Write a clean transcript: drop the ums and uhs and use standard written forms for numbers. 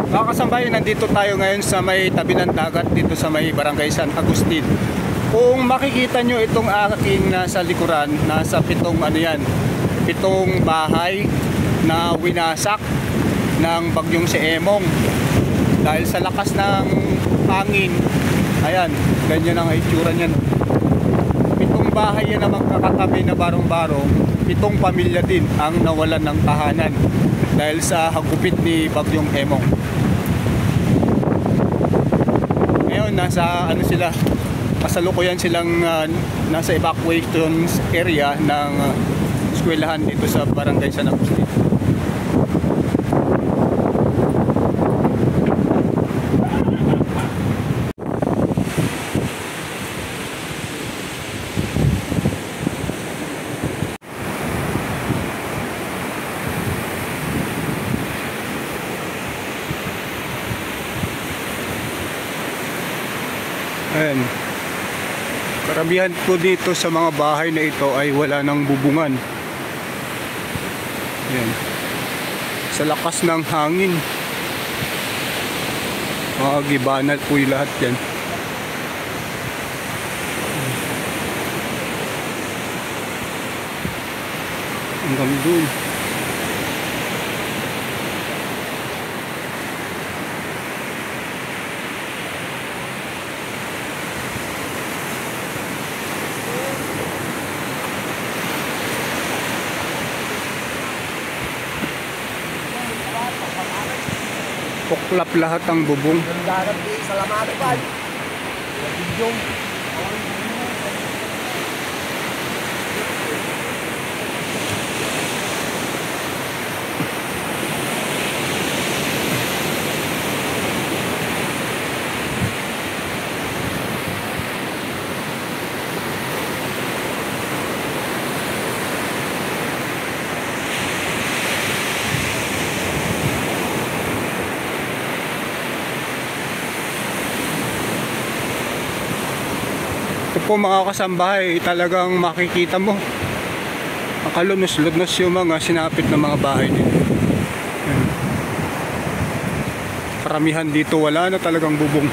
Mga kasambahay, nandito tayo ngayon sa may tabi ng dagat dito sa may Barangay San Agustin. Kung makikita nyo itong aking nasa likuran, nasa pitong bahay na winasak ng bagyong si Emong. Dahil sa lakas ng hangin, ayan, ganyan ang itsura niyan. Pitong bahay yan na magkakatabi na barong-barong, pitong pamilya din ang nawalan ng tahanan dahil sa hagupit ni bagyong Emong. Ngayon nasa sila, kasalukuyan silang nasa evacuation area ng eskwelahan dito sa Barangay San Agustin. Ayan. Karamihan po dito sa mga bahay na ito ay wala ng bubungan. Ayan. Sa lakas ng hangin, mga gibanat po yung lahat yan. Hanggang doon. Puklap lahat ang bubong. Ito po mga kasambahay, talagang makikita mo nakalunos-lunos yung mga sinapit na mga bahay dito. Karamihan dito wala na talagang bubong.